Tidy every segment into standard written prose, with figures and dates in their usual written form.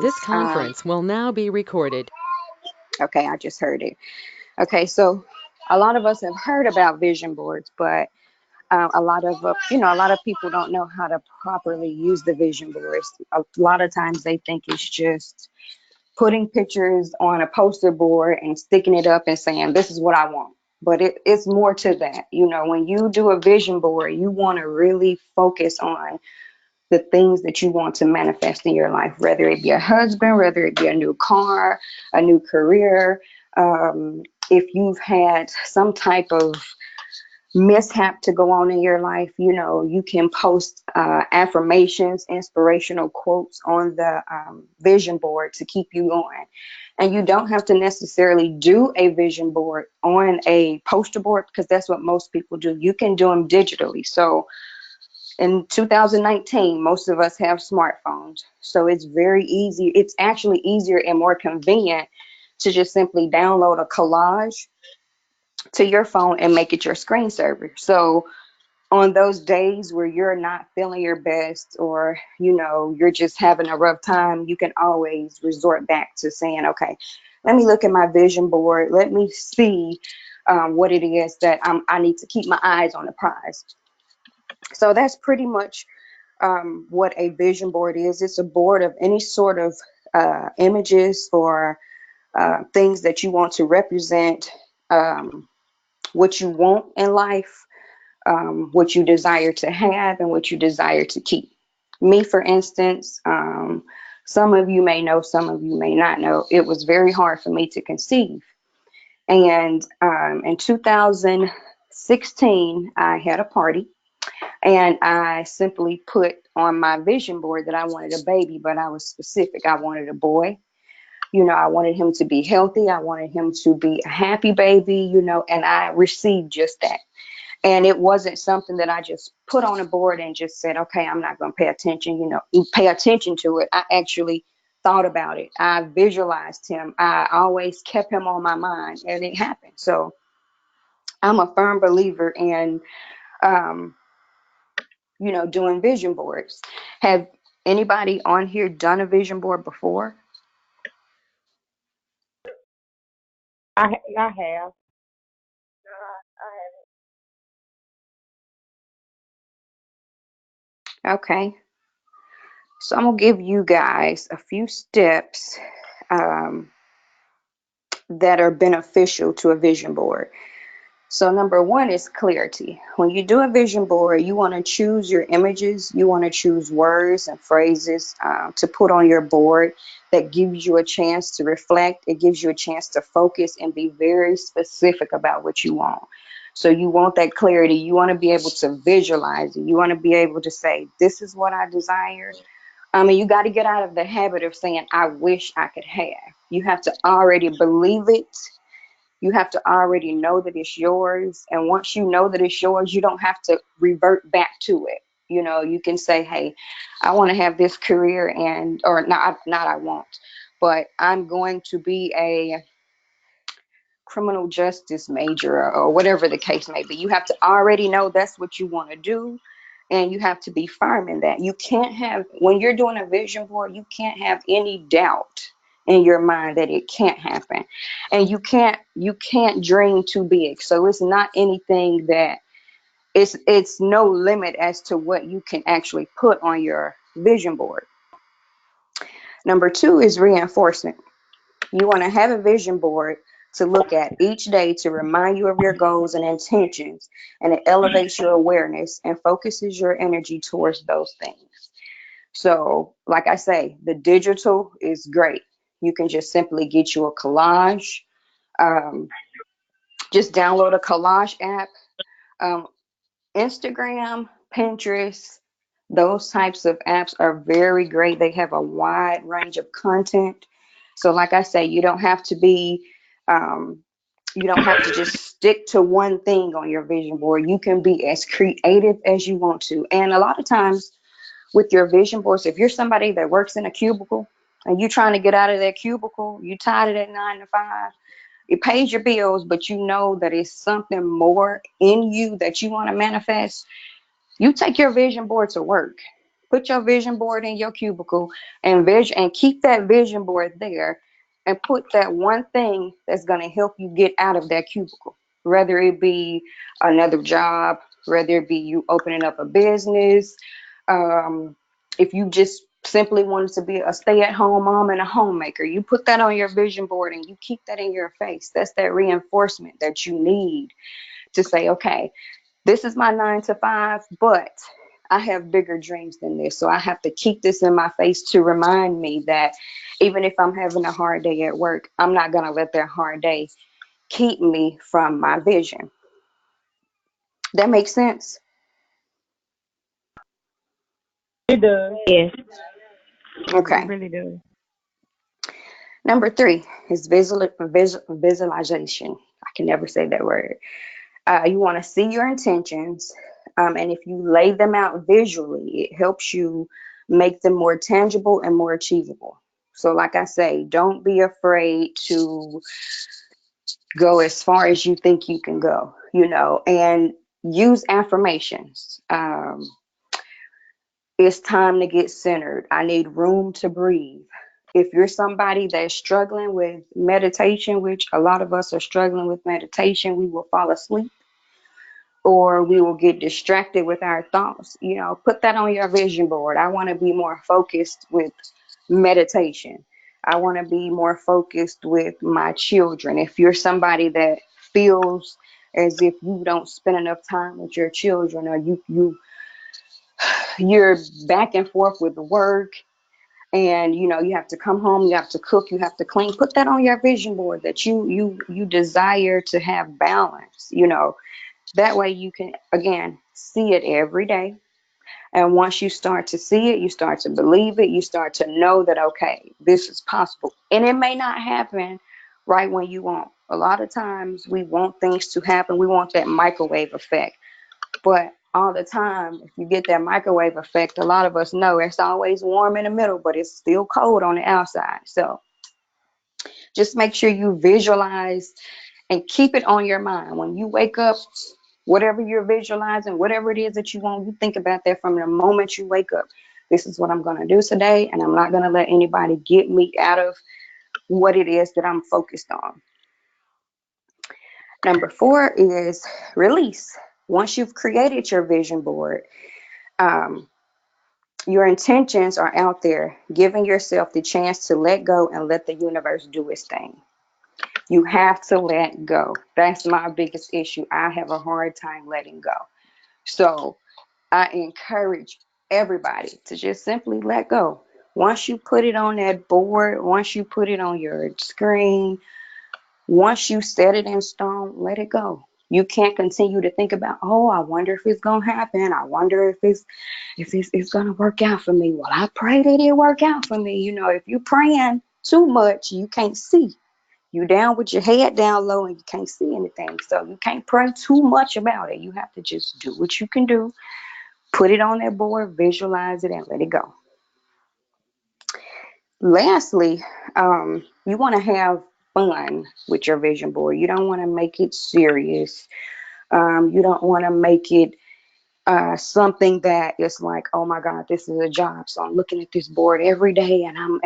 This conference will now be recorded. Okay, I just heard it. Okay, so a lot of us have heard about vision boards, but a lot of people don't know how to properly use the vision boards. A lot of times they think it's just putting pictures on a poster board and sticking it up and saying, this is what I want. But it's more to that. When you do a vision board, you want to really focus on the things that you want to manifest in your life, whether it be a husband, whether it be a new car, a new career. If you've had some type of mishap to go on in your life, you can post affirmations, inspirational quotes on the vision board to keep you going. And you don't have to necessarily do a vision board on a poster board because that's what most people do. You can do them digitally. So in 2019, most of us have smartphones. So it's very easy. It's actually easier and more convenient to just simply download a collage to your phone and make it your screensaver. So on those days where you're not feeling your best, or you're just having a rough time, you can always resort back to saying, okay, let me look at my vision board, let me see what it is that I need to keep my eyes on the prize. So that's pretty much what a vision board is. It's a board of any sort of images or things that you want to represent, what you want in life, what you desire to have, and what you desire to keep. Me, for instance, some of you may know, some of you may not know, it was very hard for me to conceive. And in 2016, I had a party and I simply put on my vision board that I wanted a baby, but I was specific. I wanted a boy. I wanted him to be healthy. I wanted him to be a happy baby, and I received just that. And it wasn't something that I just put on a board and just said, okay, I'm not going to pay attention to it. I actually thought about it. I visualized him. I always kept him on my mind, and it happened. So I'm a firm believer in, um, doing vision boards. Have anybody on here done a vision board before? I have. Okay. So I'm going to give you guys a few steps um, that are beneficial to a vision board. So number one is clarity. When you do a vision board, you want to choose your images. You want to choose words and phrases to put on your board that gives you a chance to reflect. It gives you a chance to focus and be very specific about what you want. So you want that clarity. You want to be able to visualize it. You want to be able to say, this is what I desire. I mean, you got to get out of the habit of saying, I wish I could have. You have to already believe it. You have to already know that it's yours. And once you know that it's yours, you don't have to revert back to it. You can say, hey, I want to have this career, and, or not I won't, but I'm going to be a criminal justice major, or whatever the case may be. You have to already know that's what you want to do. And you have to be firm in that. You can't have, when you're doing a vision board, you can't have any doubt in your mind that it can't happen. And you can't dream too big. So it's not anything that, it's no limit as to what you can actually put on your vision board. Number two is reinforcement. You want to have a vision board to look at each day to remind you of your goals and intentions, and it elevates your awareness and focuses your energy towards those things. So, like I say, the digital is great. You can just simply get you a collage. Um, just download a collage app. Um, Instagram, Pinterest, those types of apps are very great. They have a wide range of content. So, like I say, um, you don't have to just stick to one thing on your vision board. You can be as creative as you want to. And a lot of times with your vision boards, if you're somebody that works in a cubicle and you're trying to get out of that cubicle, you tired of that 9 to 5, it pays your bills, but you know that it's something more in you that you want to manifest, you take your vision board to work. Put your vision board in your cubicle and keep that vision board there and put that one thing that's going to help you get out of that cubicle, whether it be another job, whether it be you opening up a business, um, if you just simply wanted to be a stay-at-home mom and a homemaker, you put that on your vision board and you keep that in your face. That's that reinforcement that you need to say, okay, this is my 9 to 5, but I have bigger dreams than this. So I have to keep this in my face to remind me that even if I'm having a hard day at work, I'm not going to let that hard day keep me from my vision. That makes sense? It does. Yes, It Okay. really does. Number 3 is visualization. I can never say that word. You want to see your intentions, and if you lay them out visually, it helps you make them more tangible and more achievable. So, like I say, don't be afraid to go as far as you think you can go, and use affirmations. It's time to get centered. I need room to breathe. If you're somebody that's struggling with meditation, which a lot of us are struggling with meditation, we will fall asleep or we will get distracted with our thoughts. Put that on your vision board. I want to be more focused with meditation. I want to be more focused with my children. If you're somebody that feels as if you don't spend enough time with your children, or you're back and forth with work, and you have to come home, you have to cook, you have to clean, put that on your vision board that you desire to have balance. That way you can, again, see it every day. And once you start to see it, you start to believe it, you start to know that, okay, this is possible. And it may not happen right when you want. A lot of times we want things to happen. We want that microwave effect. But all the time, if you get that microwave effect, a lot of us know it's always warm in the middle, but it's still cold on the outside. So just make sure you visualize and keep it on your mind. When you wake up, whatever you're visualizing, whatever it is that you want, you think about that from the moment you wake up. This is what I'm going to do today, and I'm not going to let anybody get me out of what it is that I'm focused on. Number 4 is release. Once you've created your vision board, um, your intentions are out there, giving yourself the chance to let go and let the universe do its thing. You have to let go. That's my biggest issue. I have a hard time letting go. So I encourage everybody to just simply let go. Once you put it on that board, once you put it on your screen, once you set it in stone, let it go. You can't continue to think about, oh, I wonder if it's gonna happen. I wonder if it's gonna work out for me. Well, I pray that it work out for me. If you're praying too much, you can't see. You down with your head down low and you can't see anything. So you can't pray too much about it. You have to just do what you can do. Put it on that board, visualize it, and let it go. Lastly, you want to have fun with your vision board. You don't want to make it serious. You don't want to make it something that is like, oh my God, this is a job. So I'm looking at this board every day, and I'm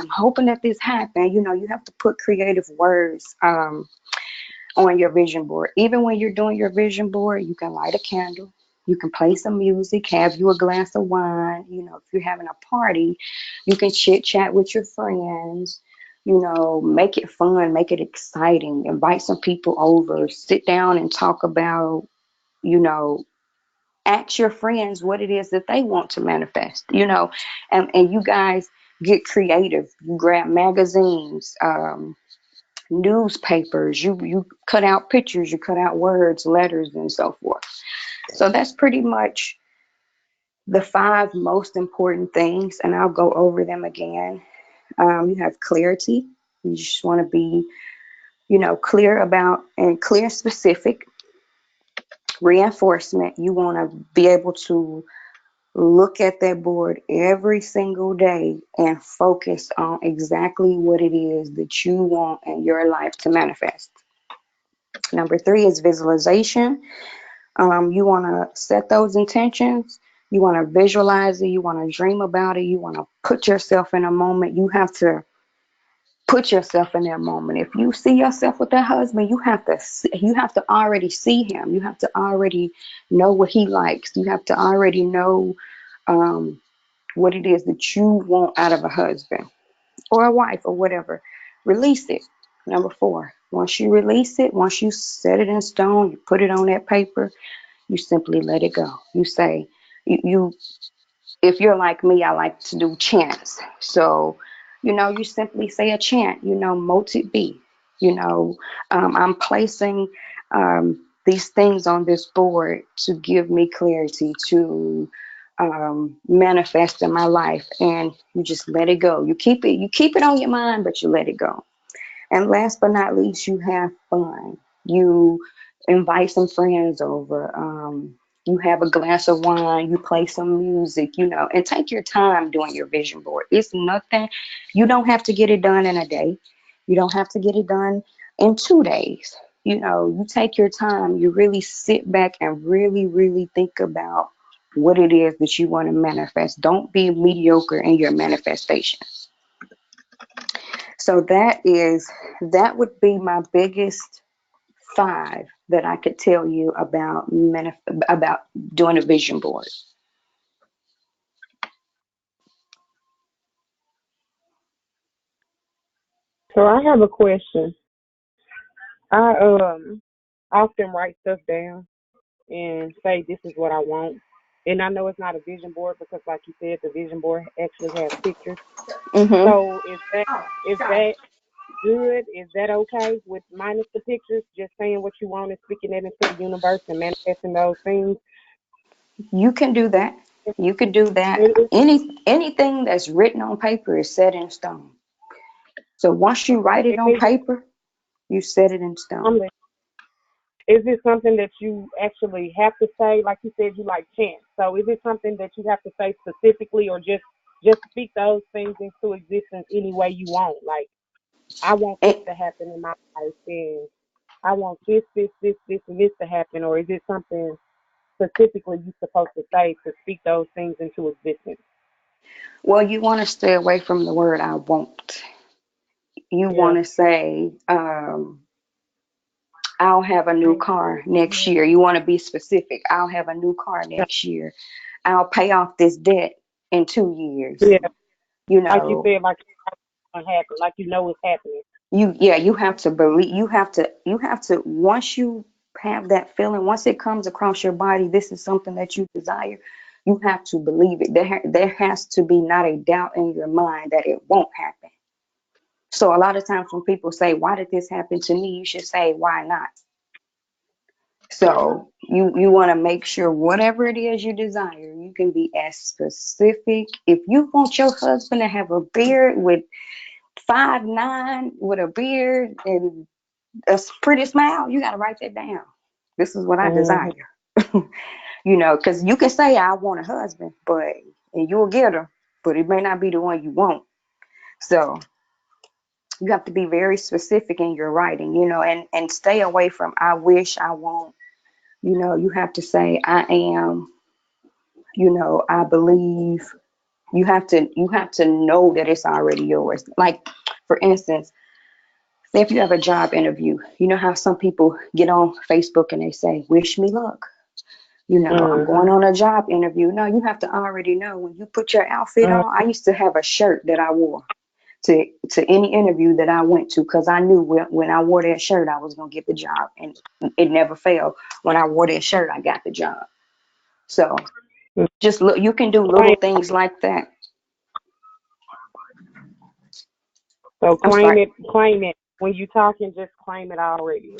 hoping that this happens. You have to put creative words on your vision board. Even when you're doing your vision board, you can light a candle. You can play some music, have you a glass of wine. If you're having a party, you can chit chat with your friends. Make it fun, make it exciting. Invite some people over, sit down and talk about, you know, ask your friends what it is that they want to manifest, and you guys get creative. You grab magazines, newspapers, you cut out pictures, you cut out words, letters, and so forth. So that's pretty much the 5 most important things, and I'll go over them again. You have clarity. You just want to be, clear about and clear specific. Reinforcement. You want to be able to look at that board every single day and focus on exactly what it is that you want in your life to manifest. Number 3 is visualization. You want to set those intentions You want to visualize it. You want to dream about it. You want to put yourself in a moment. You have to put yourself in that moment. If you see yourself with that husband, you have to already see him. You have to already know what he likes. You have to already know um, what it is that you want out of a husband or a wife or whatever. Release it. Number 4. Once you release it, once you set it in stone, you put it on that paper, you simply let it go. You say, you if you're like me, I like to do chants. So, you simply say a chant, moted be. I'm placing these things on this board to give me clarity to manifest in my life. And you just let it go. You keep it on your mind, but you let it go. And last but not least, you have fun. You invite some friends over. You have a glass of wine. You play some music, and take your time doing your vision board. It's nothing. You don't have to get it done in a day. You don't have to get it done in 2 days. You take your time. You really sit back and really, really think about what it is that you want to manifest. Don't be mediocre in your manifestation. So that would be my biggest 5 that I could tell you about doing a vision board. So I have a question. I often write stuff down and say this is what I want. And I know it's not a vision board because like you said, the vision board actually has pictures. hmm So is that good? Is that okay with minus the pictures, just saying what you want and speaking it into the universe and manifesting those things? You can do that. You could do that. It- Anything that's written on paper is set in stone. So once you write it on it- paper, you set it in stone. it- Is it something that you actually have to say? Like you said, you like chant. So is it something that you have to say specifically, or just speak those things into existence any way you want? Like I want this And, to happen in my life, and I want this, and this to happen. Or is it something specifically you're supposed to say to speak those things into existence? well, you want to stay away from the word I won't. You Yeah. want to say, I'll have a new car next year. You want to be specific. I'll have a new car next year. I'll pay off this debt in 2 years. Yeah. You Like you know, said, like it's gonna happen. Like you know it's happening. you have to believe, you have to once you have that feeling, once it comes across your body, this is something that you desire, you have to believe it. There has to be not a doubt in your mind that it won't happen. So a lot of times when people say, why did this happen to me? You should say, why not? So you want to make sure whatever it is you desire, you can be as specific. If you want your husband to have a beard with 5'9" with a beard and a pretty smile, you got to write that down. This is what I Mm-hmm. desire. Because you can say I want a husband, and you'll get him, but it may not be the one you want. So you have to be very specific in your writing, and stay away from I wish, I want. You have to say I am, I believe. You have to know that it's already yours. Like, for instance, say if you have a job interview, you know how some people get on Facebook and they say, wish me luck. I'm Mm-hmm. going on a job interview. No, you have to already know when you put your outfit on. I used to have a shirt that I wore to any interview that I went to because I knew when I wore that shirt, I was going to get the job. And it never failed. When I wore that shirt, I got the job. So just look, you can do little Claim, things like that. so I'm sorry. claim it. When you talking, just claim it already.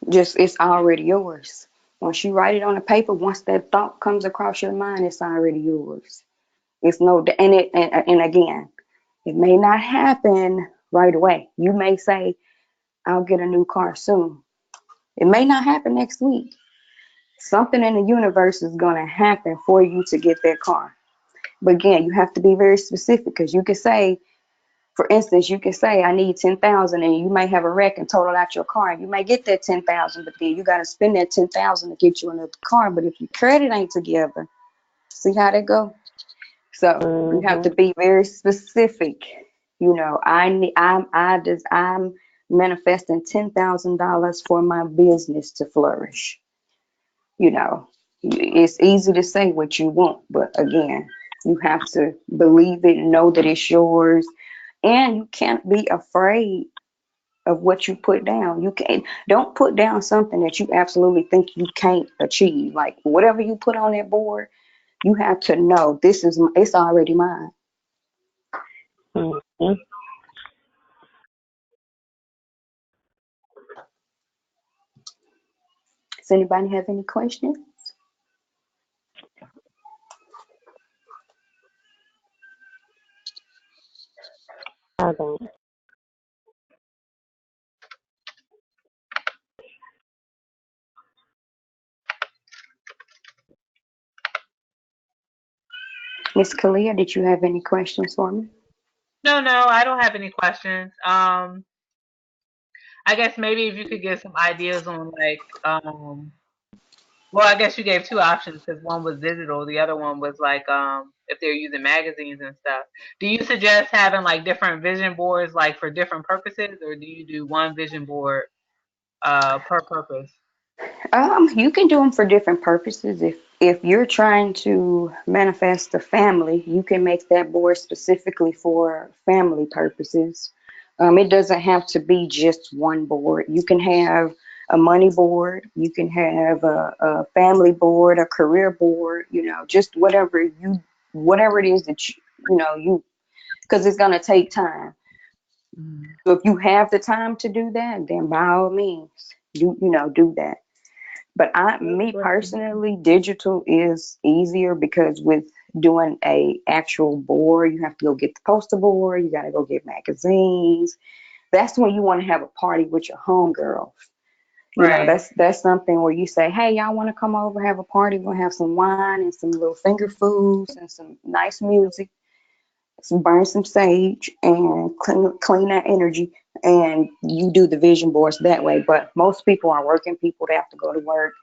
Just it's already yours. Once you write it on the paper, once that thought comes across your mind, it's already yours. It's no and it and again, it may not happen right away. You may say, I'll get a new car soon. It may not happen next week. Something in the universe is gonna happen for you to get that car. But again, you have to be very specific because you can say, for instance, you can say I need 10,000, and you may have a wreck and total out your car. You may get that 10,000, but then you got to spend that 10,000 to get you another car. But if your credit ain't together, See how that go? So you have to Mm-hmm. be very specific. You know, I'm manifesting $10,000 for my business to flourish. You know, it's easy to say what you want, but again, you have to believe it, know that it's yours, and you can't be afraid of what you put down. You can't don't put down something that you absolutely think you can't achieve. Like whatever you put on that board, you have to know it's already mine. Mm-hmm. Does anybody have any questions? I don't. Miss Kalia, did you have any questions for me? No, no, I don't have any questions. I guess maybe if you could give some ideas on like, well, I guess you gave two options because one was digital, the other one was like, if they're using magazines and stuff. Do you suggest having like different vision boards like for different purposes, or do you do one vision board per purpose? You can do them for different purposes. If you're trying to manifest a family, you can make that board specifically for family purposes. It doesn't have to be just one board. You can have a money board, you can have a family board, a career board, you know, just whatever it is that you because it's going to take time. Mhm. So if you have the time to do that, then by all means, do that. But That's me great. personally, digital is easier because with doing a actual board, you have to go get the poster board, you got to go get magazines. That's when you want to have a party with your homegirls. You know, Right. that's something where you say, hey, y'all want to come over, have a party? We'll have some wine and some little finger foods and some nice music, burn some sage and clean that energy. And you do the vision boards that way. But most people are working people, they have to go to work,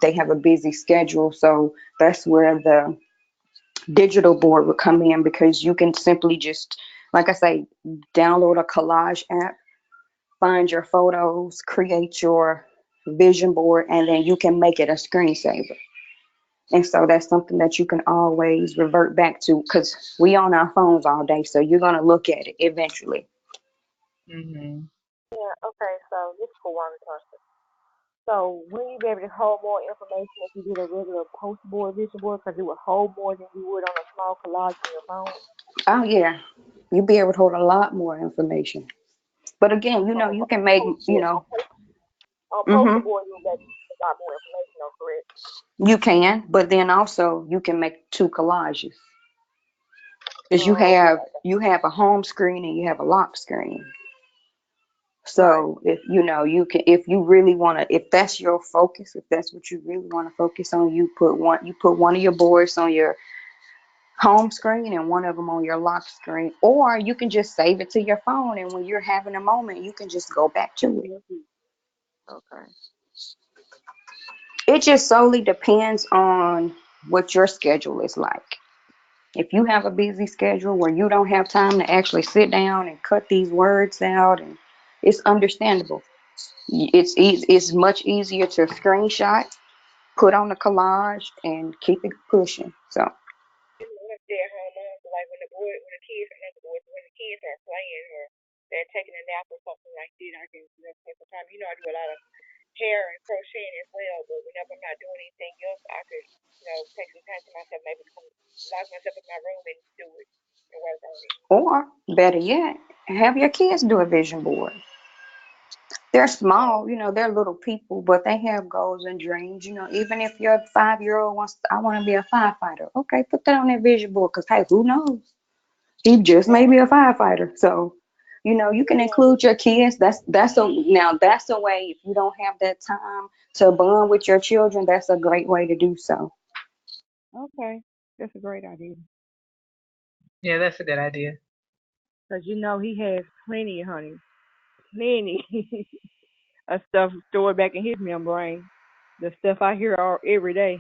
they have a busy schedule, so that's where the digital board would come in because you can simply just, like I say, download a collage app, find your photos, create your vision board, and then you can make it a screensaver. And so that's something that you can always revert back to because we on our phones all day, so you're gonna look at it eventually. Mhm. Yeah, okay, so this is for one person. So will you be able to hold more information if you did a regular post board, vision board, because it would hold more than you would on a small collage on your phone? Oh yeah, you'll be able to hold a lot more information. But again, On you a can make, post board, on poster hmm board, you'll get a lot more information on, correct? you can, but then also you can make two collages because you Oh, have okay. you have a home screen and you have a lock screen. Right. So if you can, if you really want to, if that's your focus, if that's what you really want to focus on, you put one of your boards on your home screen and one of them on your lock screen, or you can just save it to your phone, and when you're having a moment, you can just go back to it. Mhm. Okay. It just solely depends on what your schedule is like. If you have a busy schedule where you don't have time to actually sit down and cut these words out, and it's understandable. It's much easier to screenshot, put on the collage, and keep it pushing. So, Stay at home mom, so like when the kids, not the boys, when the kids are playing or they're taking a nap or something like that, I can take some time. You know, I do a lot of hair and crocheting as well, but whenever I'm not doing anything else, I could, take some time to myself, maybe come lock myself in my room and do it and work on it. or better yet, have your kids do a vision board. They're Oh, small, they're little people, but they have goals and dreams. Even if your 5-year-old wants, I want to be a firefighter. Okay, put that on their vision board because, hey, who knows? He just may be right. a firefighter. So, you can Yeah. include your kids. That's a way. If you don't have that time to bond with your children, that's a great way to do so. Okay. That's a great idea. Yeah, that's a good idea. Because he has plenty, honey. Plenty of stuff stored back in his memory brain. The stuff I hear all every day.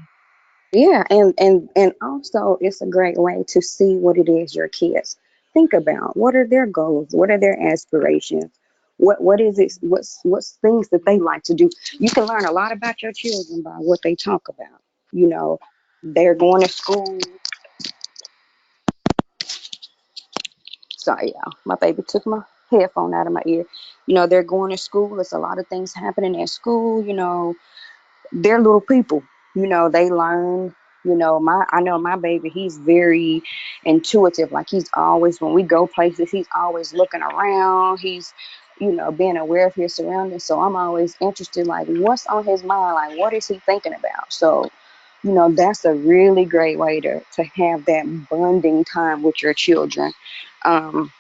Yeah, and also it's a great way to see what it is your kids think about. What are their goals? What are their aspirations? What is it? What's things that they like to do? You can learn a lot about your children by what they talk about. You know, they're going to school. Sorry, y'all. My baby took my headphone out of my ear. You know, they're going to school. There's a lot of things happening at school. You know, they're little people. You know, they learn. You know, I know my baby, he's very intuitive. Like he's always, when we go places, he's always looking around. He's, you know, being aware of his surroundings. So I'm always interested, like, what's on his mind? Like, what is he thinking about? So, you know, that's a really great way to have that bonding time with your children. Um,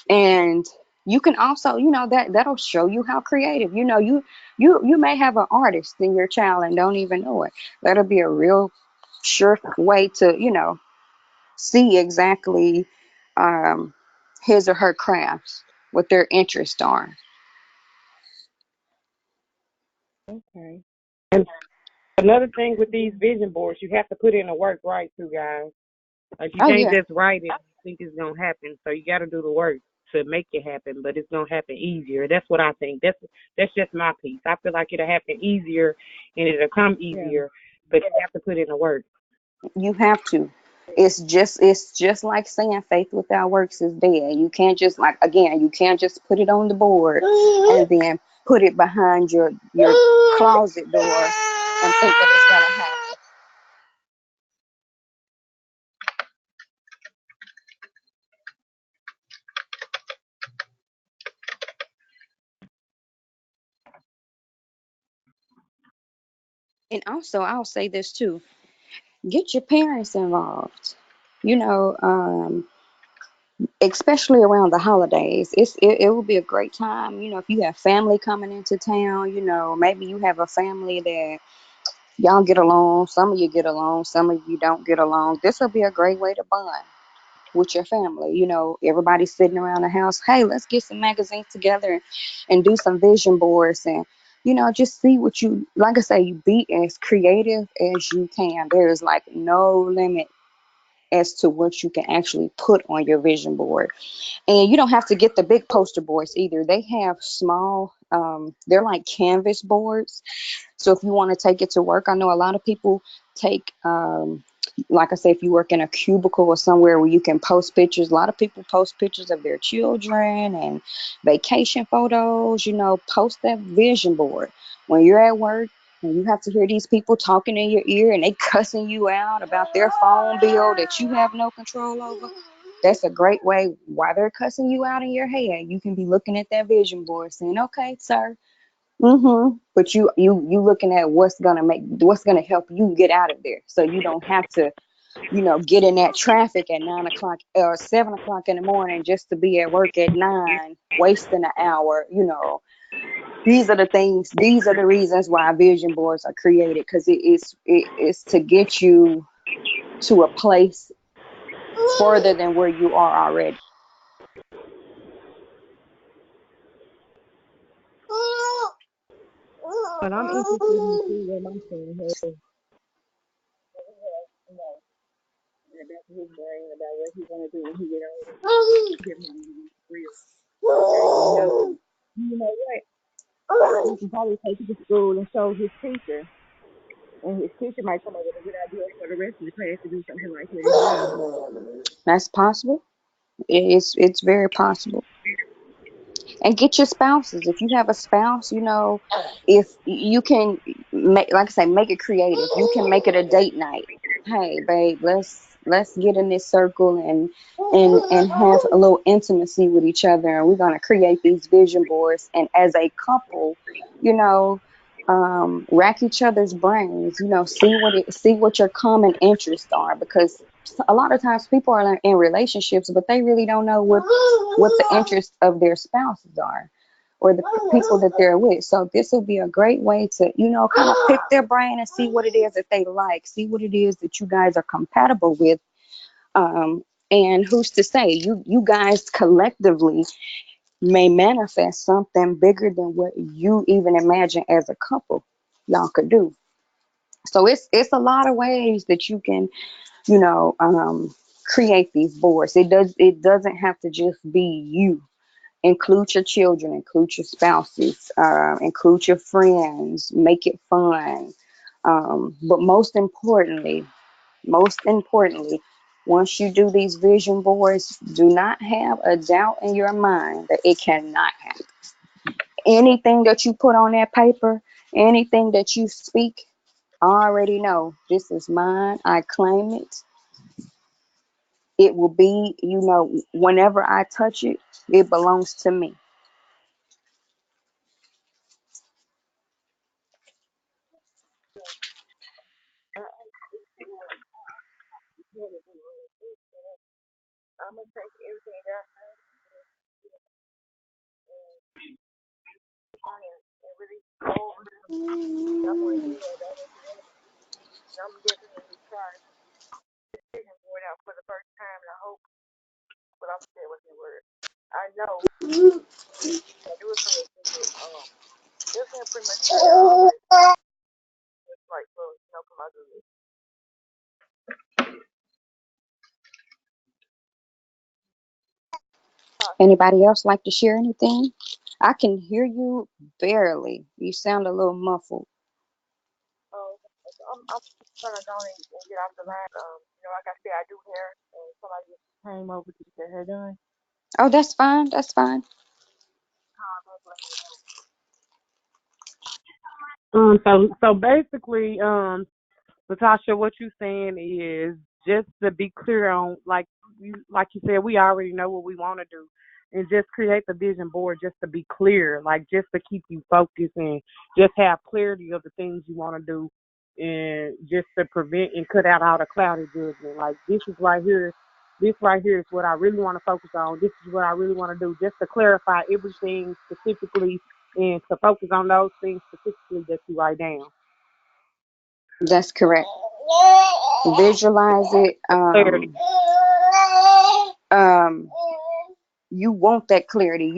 and you can also, you know, that'll show you how creative, you know, you may have an artist in your child and don't even know it. That'll be a real sure way to, you know, see exactly um his or her crafts, what their interests are. Okay. And another thing with these vision boards, you have to put in the work, right, too, guys. Like you Oh can't yeah. just write it and think it's gonna happen. So you got to do the work to make it happen. But it's gonna happen easier. That's what I think. That's just my piece. I feel like it'll happen easier and it'll come easier. But you have to put in the work. You have to. It's just like saying faith without works is dead. You can't just, like, again, you can't just put it on the board and then put it behind your closet door and think that it's gonna happen. And also, I'll say this too: get your parents involved. You know, especially around the holidays, it will be a great time. You know, if you have family coming into town, you know, maybe you have a family that y'all get along. Some of you get along, some of you don't get along. This will be a great way to bond with your family. You know, everybody's sitting around the house. Hey, let's get some magazines together and do some vision boards and, you know, just see what you, like I say, you be as creative as you can. There is like no limit as to what you can actually put on your vision board. And you don't have to get the big poster boards either. They have small, they're like canvas boards, so if you want to take it to work, I know a lot of people take, like I say, if you work in a cubicle or somewhere where you can post pictures, a lot of people post pictures of their children and vacation photos, you know, post that vision board. When you're at work and you have to hear these people talking in your ear and they cussing you out about their phone bill that you have no control over, that's a great way while they're cussing you out in your head. You can be looking at that vision board saying, okay, sir. But you looking at what's gonna help you get out of there, so you don't have to, you know, get in that traffic at 9 o'clock or 7 o'clock in the morning just to be at work at 9, wasting an hour. You know, these are the things. These are the reasons why vision boards are created, because it's to get you to a place further than where you are already. But I'm interested in see what my son has in the back of his brain about what he's gonna do when he get older. Give him real. You know what? He can probably take it to school and show his teacher, and his teacher might come up with a good idea for the rest of the class to do something like that as well. That's possible. It's very possible. And get your spouses. If you have a spouse, you know, if you can make, like I say, make it creative. You can make it a date night. Hey babe, let's get in this circle and have a little intimacy with each other, and we're going to create these vision boards, and as a couple, you know, rack each other's brains, you know, see what your common interests are, because a lot of times people are in relationships but they really don't know what the interests of their spouses are, or the people that they're with. So this would be a great way to, you know, kind of pick their brain and see what it is that they like, see what it is that you guys are compatible with. And who's to say, you guys collectively may manifest something bigger than what you even imagine as a couple y'all could do. So it's a lot of ways that you can, you know, create these boards. It doesn't have to just be you. Include your children, include your spouses, include your friends, make it fun. But most importantly, once you do these vision boards, do not have a doubt in your mind that it cannot happen. Anything that you put on that paper, anything that you speak, I already know this is mine. I claim it. It will be, whenever I touch it, it belongs to me. I'm gonna take everything that I and really go over them. I'm gonna do that. I'm definitely try to figure it out for the first time, and I hope what I'm saying was the word. I know I do it correctly, but definitely pretty much just like for come out of it. Anybody else like to share anything? I can hear you barely. You sound a little muffled. So I'm gonna go and get off the line. Like I said, I do hair, and somebody just came over to get their hair done. Oh, that's fine. That's fine. So basically, Natasha, what you saying is just to be clear on, like you said, we already know what we want to do, and just create the vision board just to be clear, like just to keep you focused and just have clarity of the things you want to do, and just to prevent and cut out all the cloudy judgment. Like this right here is what I really want to focus on. This is what I really want to do, just to clarify everything specifically and to focus on those things specifically that you write down. That's correct. Visualize it. Clarity. Um, you want that clarity.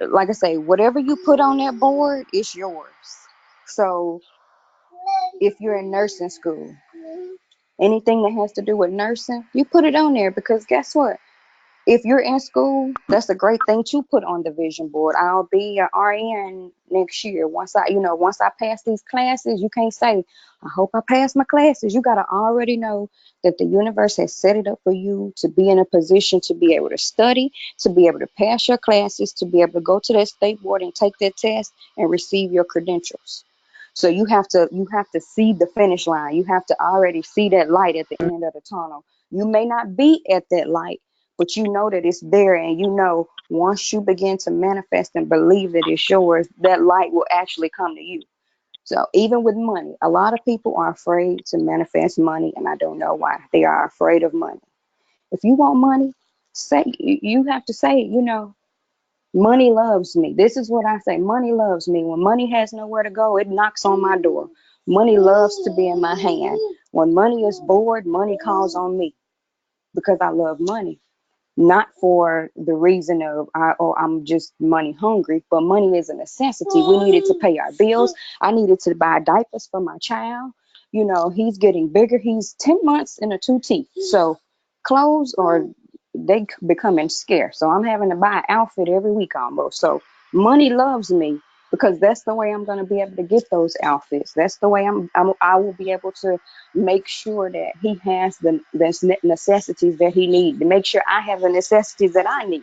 Like I say, whatever you put on that board is yours. So if you're in nursing school, anything that has to do with nursing, you put it on there, because guess what? If you're in school, that's a great thing to put on the vision board. I'll be an RN next year. Once I pass these classes, you can't say, I hope I pass my classes. You got to already know that the universe has set it up for you to be in a position to be able to study, to be able to pass your classes, to be able to go to that state board and take that test and receive your credentials. So you have to see the finish line. You have to already see that light at the end of the tunnel. You may not be at that light, but you know that it's there, and once you begin to manifest and believe that it's yours, that light will actually come to you. So even with money, a lot of people are afraid to manifest money, and I don't know why. They are afraid of money. If you want money, you have to say, money loves me. This is what I say. Money loves me. When money has nowhere to go, it knocks on my door. Money loves to be in my hand. When money is bored, money calls on me, because I love money. Not for the reason of I'm just money hungry, but money is a necessity. We needed to pay our bills. I needed to buy diapers for my child. He's getting bigger. He's 10 months and a 2 teeth. So clothes are they becoming scarce. So I'm having to buy an outfit every week almost. So money loves me, because that's the way I'm going to be able to get those outfits. That's the way I will be able to make sure that he has the necessities that he needs, to make sure I have the necessities that I need.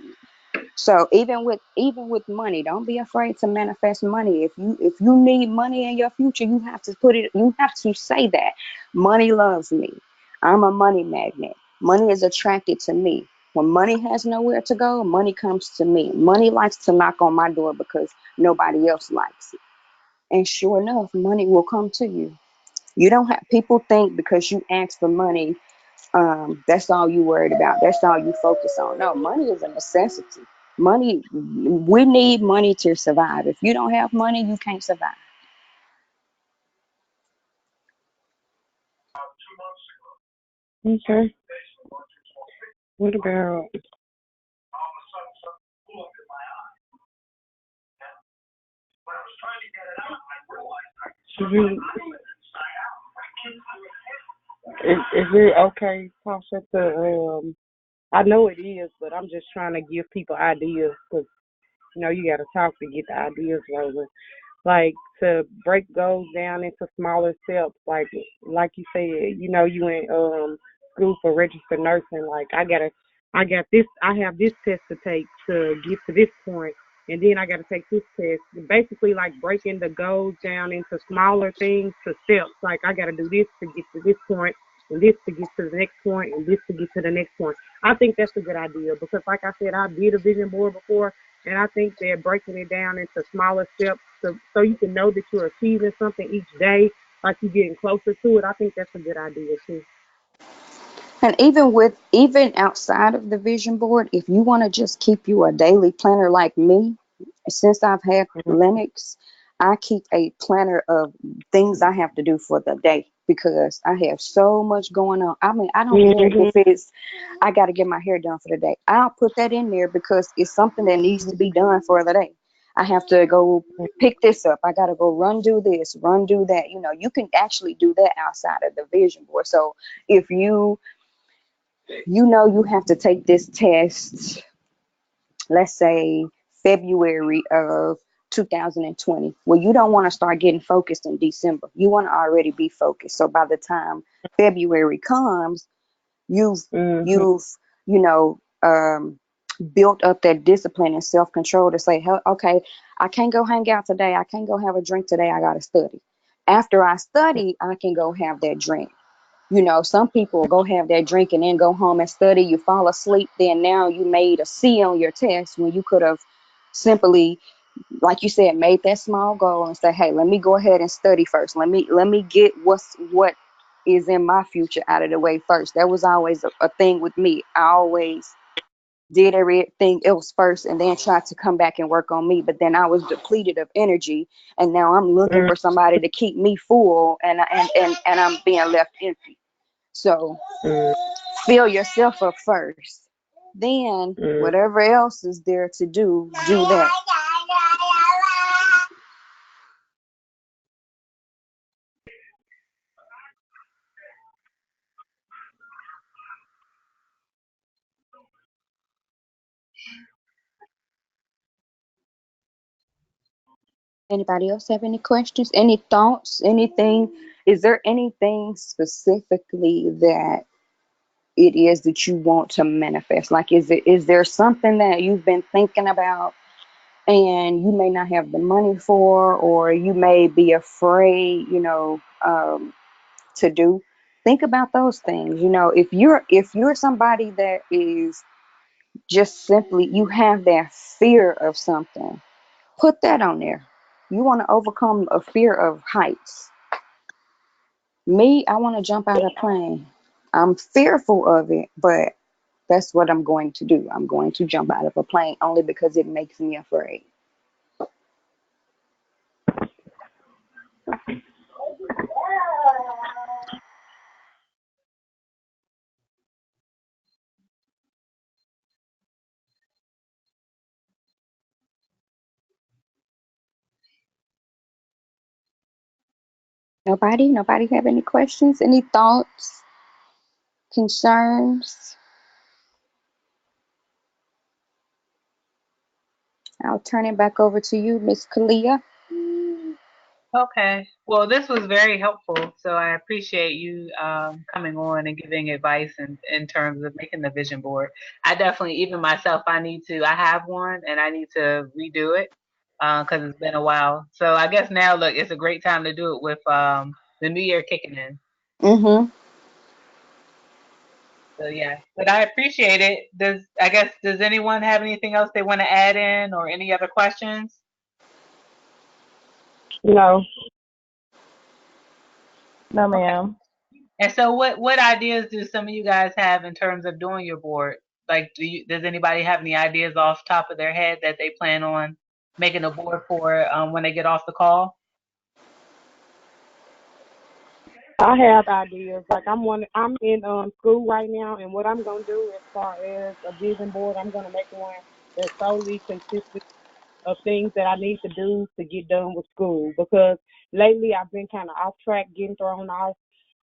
So even with money, don't be afraid to manifest money. If you need money in your future, you have to say that money loves me. I'm a money magnet. Money is attracted to me. When money has nowhere to go, money comes to me. Money likes to knock on my door because nobody else likes it. And sure enough, money will come to you. You don't have People think because you ask for money, that's all you worried about. That's all you focus on. No, money is a necessity. We need money to survive. If you don't have money, you can't survive. Okay. What about should you is it okay, Tasha, to I know it is, but I'm just trying to give people ideas because you got to talk to get the ideas rolling. Like to break goals down into smaller steps. Like you said, you in school for registered nursing. Like I have this test to take to get to this point, and then I got to take this test. Basically, like breaking the goals down into smaller things to steps. Like I got to do this to get to this point, and this to get to the next point, and this to get to the next point. I think that's a good idea because, like I said, I did a vision board before, and I think that breaking it down into smaller steps so you can know that you're achieving something each day, like you're getting closer to it. I think that's a good idea too. And even outside of the vision board, if you want to just keep you a daily planner like me, since I've had Linux, I keep a planner of things I have to do for the day because I have so much going on. I mean, I don't care if it's I got to get my hair done for the day. I'll put that in there because it's something that needs to be done for the day. I have to go pick this up. I got to go run do this, run do that. You can actually do that outside of the vision board. So if you have to take this test, let's say February of 2020. Well, you don't want to start getting focused in December. You want to already be focused. So by the time February comes, you've Mm-hmm. you've you know built up that discipline and self control to say, okay, I can't go hang out today. I can't go have a drink today. I got to study. After I study, I can go have that drink. Some people go have that drink and then go home and study. You fall asleep. Then now you made a C on your test when you could have simply, like you said, made that small goal and say, hey, let me go ahead and study first. Let me get what is in my future out of the way first. That was always a thing with me. I always did everything else first and then tried to come back and work on me. But then I was depleted of energy, and now I'm looking for somebody to keep me full, and I'm being left empty. So fill yourself up first. Then Mm-hmm. whatever else is there to do that. Anybody else have any questions? Any thoughts? Anything? Is there anything specifically that it is that you want to manifest? Like, is there something that you've been thinking about and you may not have the money for, or you may be afraid, to do? Think about those things. If you're somebody that is just simply you have that fear of something, put that on there. You want to overcome a fear of heights. Me, I want to jump out of a plane. I'm fearful of it, but that's what I'm going to do. I'm going to jump out of a plane only because it makes me afraid. Nobody have any questions, any thoughts, concerns? I'll turn it back over to you, Miss Kalia. Okay. Well, this was very helpful. So I appreciate you coming on and giving advice in terms of making the vision board. I definitely, even myself, I have one and I need to redo it because it's been a while. So I guess now, look, it's a great time to do it with the new year kicking in. Mm-hmm. So yeah, but I appreciate it. Does anyone have anything else they want to add in or any other questions? No. No, Okay. ma'am. And so what ideas do some of you guys have in terms of doing your board? Like does anybody have any ideas off the top of their head that they plan on making a board for when they get off the call? I have ideas. Like I'm in school right now, and what I'm gonna do as far as a vision board, I'm gonna make one that solely consists of things that I need to do to get done with school. Because lately I've been kind of off track, getting thrown off.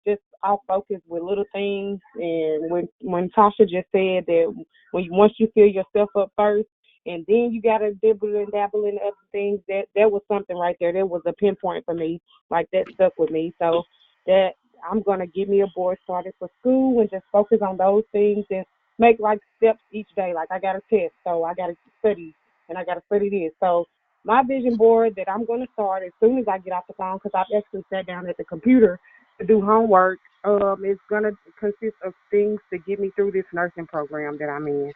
just off focus with little things. And when Tasha just said that once you fill yourself up first, and then you gotta dibble and dabble in other things, that was something right there. That was a pinpoint for me. Like that stuck with me. So that I'm gonna get me a board started for school and just focus on those things and make like steps each day. Like I got a test, so I gotta study and I gotta study this. So my vision board that I'm gonna start as soon as I get off the phone, because I've actually sat down at the computer to do homework. It's gonna consist of things to get me through this nursing program that I'm in.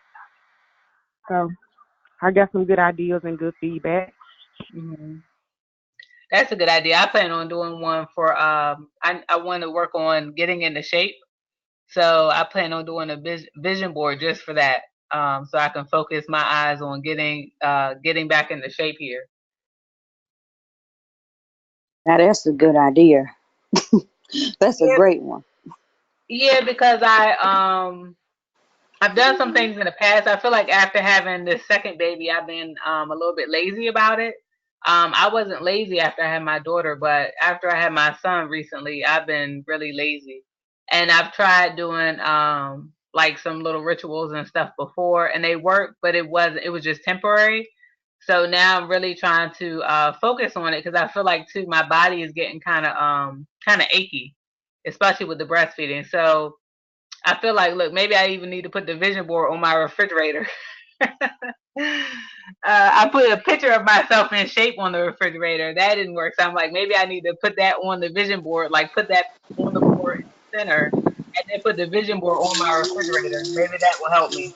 So I got some good ideas and good feedback. Hmm. That's a good idea. I plan on doing one for I want to work on getting into shape. So I plan on doing a vision board just for that. So I can focus my eyes on getting back into shape here. Now that's a good idea. That's a Yeah, great one. yeah, because I've done some things in the past. I feel like after having this second baby, I've been a little bit lazy about it. I wasn't lazy after I had my daughter, but after I had my son recently, I've been really lazy. And I've tried doing like some little rituals and stuff before, and they worked, but it was just temporary. So now I'm really trying to focus on it because I feel like too my body is getting kind of achy, especially with the breastfeeding. So I feel like, look, maybe I even need to put the vision board on my refrigerator. I put a picture of myself in shape on the refrigerator. That didn't work. So I'm like, maybe I need to put that on the vision board, like put that on the board in the center, and then put the vision board on my refrigerator. Maybe that will help me.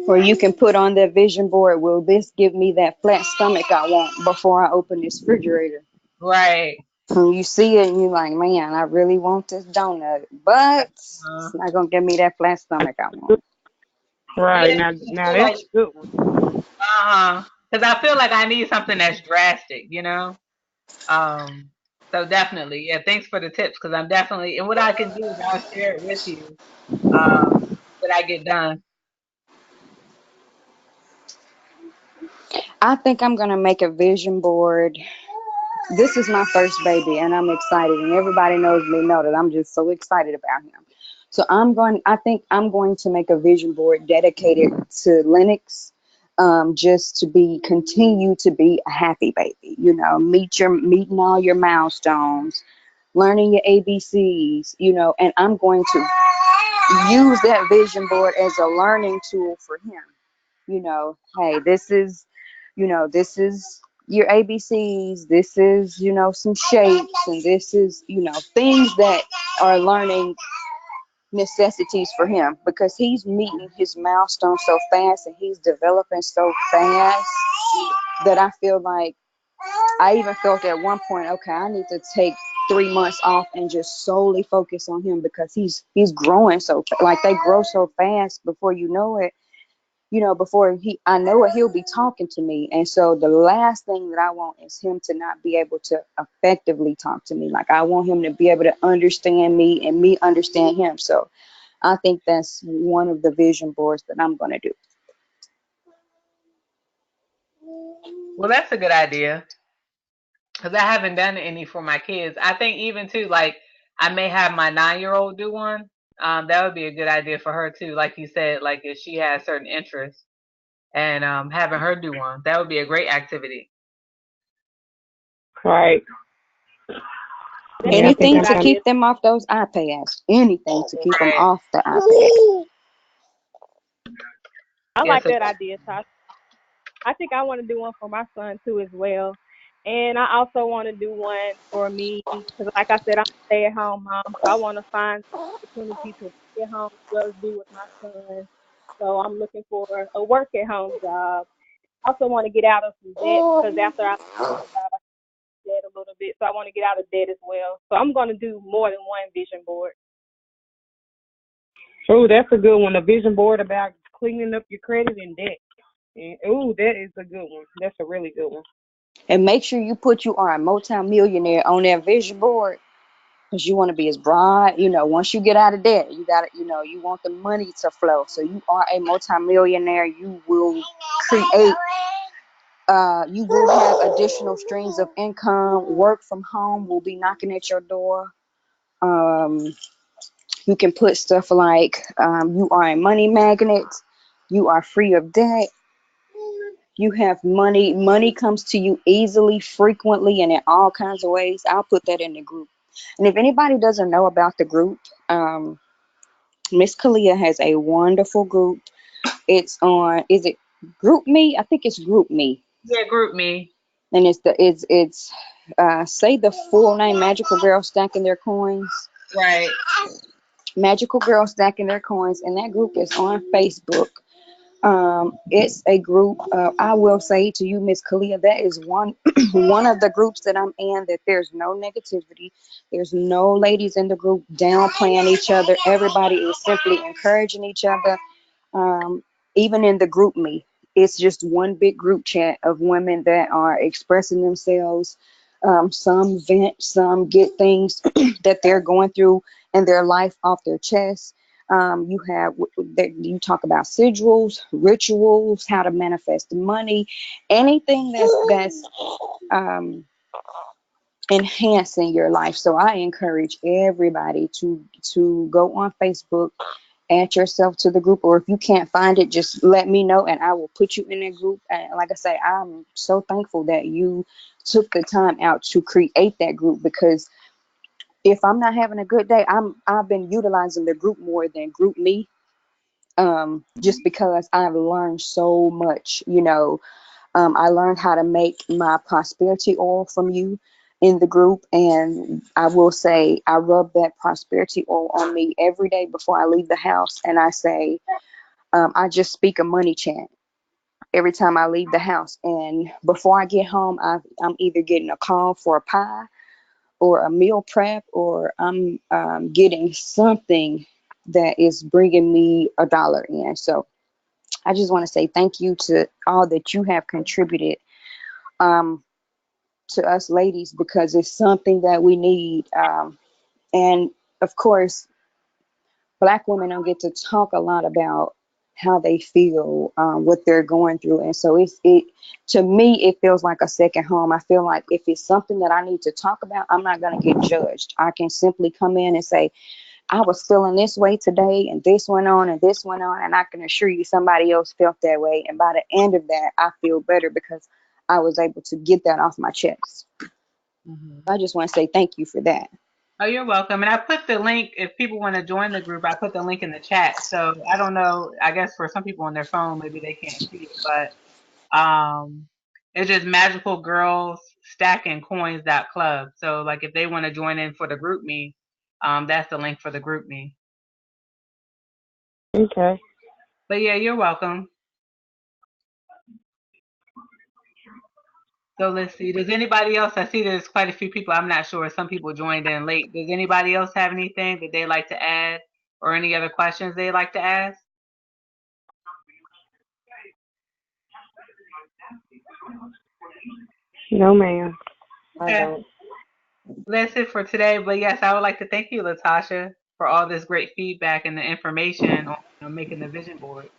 Or you can put on that vision board, will this give me that flat stomach I want before I open this refrigerator? Right. And you see it and you're like, man, I really want this donut, but Uh, it's not going to give me that flat stomach I want. Right. yeah, Now I feel that's like, a good one. because I feel like I need something that's drastic, you know? Um, so definitely, yeah. Thanks for the tips because I'm definitely and what I can do is I'll share it with you when I get done. I think I'm going to make a vision board. This is my first baby and I'm excited, and everybody knows me know that I'm just so excited about him. So I think I'm going to make a vision board dedicated to Lennox, just to continue to be a happy baby, meeting all your milestones, learning your ABCs, and I'm going to use that vision board as a learning tool for him. Hey, this is your ABCs, this is, some shapes, and this is, things that are learning necessities for him, because he's meeting his milestones so fast and he's developing so fast that I feel like I even felt at one point, okay, I need to take 3 months off and just solely focus on him, because he's growing like they grow so fast before you know it. Before I know it, he'll be talking to me. And so the last thing that I want is him to not be able to effectively talk to me. Like, I want him to be able to understand me and me understand him. So I think that's one of the vision boards that I'm going to do. Well, that's a good idea because I haven't done any for my kids. I think even too, like I may have my 9-year-old do one. That would be a good idea for her too. Like you said, like if she has certain interests and having her do one, that would be a great activity. Right. Yeah, I think Anything I to got keep them off those iPads. Anything to keep them Right. off the iPad. I Yeah. like So that idea, Tasha. I think I want to do one for my son too as well. And I also want to do one for me because, like I said, I'm a stay-at-home mom, so I want to find opportunity to stay at home as well as be with my son. So I'm looking for a work-at-home job. I also want to get out of some debt because after I job, I debt a little bit, so I want to get out of debt as well. So I'm going to do more than one vision board. Oh, that's a good one. A vision board about cleaning up your credit and debt. And, that is a good one. That's a really good one. And make sure you put you are a multi-millionaire on that vision board, because you want to be as broad. Once you get out of debt, you got to, you want the money to flow. So you are a multi-millionaire. You will create, you will have additional streams of income. Work from home will be knocking at your door. Um, you can put stuff like you are a money magnet, you are free of debt, you have money, money comes to you easily, frequently, and in all kinds of ways. I'll put that in the group. And if anybody doesn't know about the group, Miss Kalia has a wonderful group. It's on, is it Group Me? I think it's Group Me. Yeah, group me. And it's say the full name, Magical Girls Stacking Their Coins. Right. Magical Girls Stacking Their Coins, and that group is on Facebook. It's a group. I will say to you, Miss Kalia, that is one one of the groups that I'm in. That there's no negativity. There's no ladies in the group downplaying each other. Everybody is simply encouraging each other. Um, Even in the group me, it's just one big group chat of women that are expressing themselves. Some vent, some get things that they're going through in their life off their chest. You have that you talk about sigils, rituals, how to manifest money, anything that's um, enhancing your life. So I encourage everybody to go on Facebook, add yourself to the group, or if you can't find it, just let me know and I will put you in a group. And like I say, I'm so thankful that you took the time out to create that group, because if I'm not having a good day, I've been utilizing the group more than Group Me. Just because I've learned so much, I learned how to make my prosperity oil from you in the group. And I will say, I rub that prosperity oil on me every day before I leave the house. And I say, I just speak a money chant every time I leave the house. And before I get home, I'm either getting a call for a pie or a meal prep, or I'm getting something that is bringing me $1 in. So I just want to say thank you to all that you have contributed um, to us ladies, because it's something that we need. And of course, Black women don't get to talk a lot about how they feel, what they're going through. And so it to me, it feels like a second home. I feel like if it's something that I need to talk about, I'm not going to get judged. I can simply come in and say, I was feeling this way today, and this went on, and this went on, and I can assure you somebody else felt that way. And by the end of that, I feel better because I was able to get that off my chest. I just want to say thank you for that. Oh, you're welcome. And I put the link, if people want to join the group, I put the link in the chat. So I don't know, I guess for some people on their phone, maybe they can't see it, but it's just Magical Girls Stacking Coins.club. So like if they want to join in for the group me, that's the link for the group me. Okay. But yeah, you're welcome. So let's see. Does anybody else? I see there's quite a few people. I'm not sure. Some people joined in late. Does anybody else have anything that they like to add, or any other questions they like to ask? No, ma'am. I Okay. don't. That's it for today. But yes, I would like to thank you, Latasha, for all this great feedback and the information on making the vision board.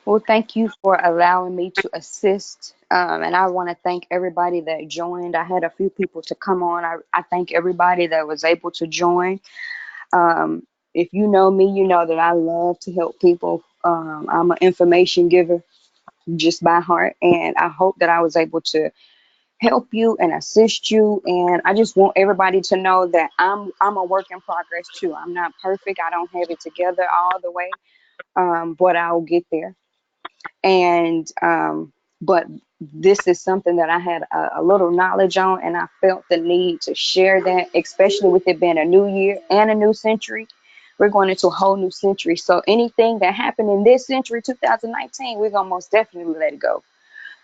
Well, thank you for allowing me to assist. And I want to thank everybody that joined. I had a few people to come on. I thank everybody that was able to join. Um, if you know me, you know that I love to help people. I'm an information giver just by heart. And I hope that I was able to help you and assist you. And I just want everybody to know that I'm a work in progress too. I'm not perfect. I don't have it together all the way, but I'll get there. And but this is something that I had a little knowledge on, and I felt the need to share that, especially with it being a new year and a new century. We're going into a whole new century, so anything that happened in this century, 2019, we're gonna most definitely let it go.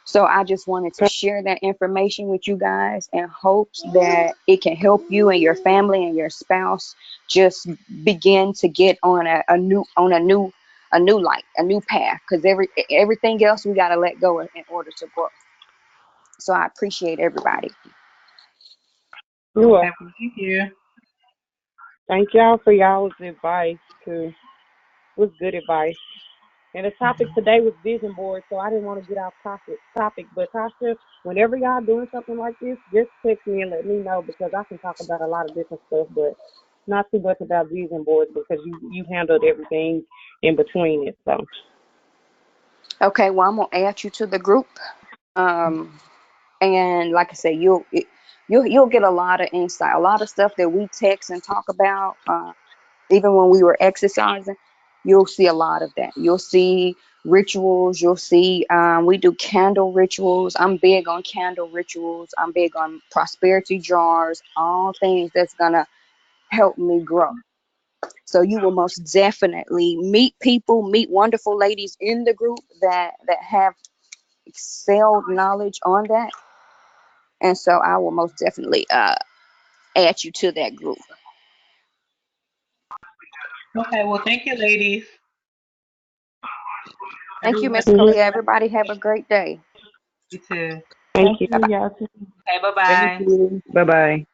So I just wanted to share that information with you guys in hopes that it can help you and your family and your spouse just begin to get on a new light, a new path, because everything else we got to let go in order to grow. So I appreciate everybody. You're Okay, welcome. thank you. Thank y'all for y'all's advice too. It was good advice. And the topic today was vision board, so I didn't want to get off topic. But Tasha, whenever y'all doing something like this, just text me and let me know, because I can talk about a lot of different stuff. But not too much about vision boards because you handled everything in between it. So Okay, well, I'm gonna add you to the group. And like I said, you'll get a lot of insight, a lot of stuff that we text and talk about. Even when we were exercising, you'll see a lot of that. You'll see rituals. You'll see we do candle rituals. I'm big on candle rituals. I'm big on prosperity jars. All things that's gonna help me grow. So you will most definitely meet people, meet wonderful ladies in the group that have excelled knowledge on that. And so I will most definitely add you to that group. Okay, well, thank you, ladies. Thank you, Everyone, Miss Kalia. Everybody have a great day. you too. thank Thank you. you, y'all too. Okay, bye Thank bye. you. Bye bye.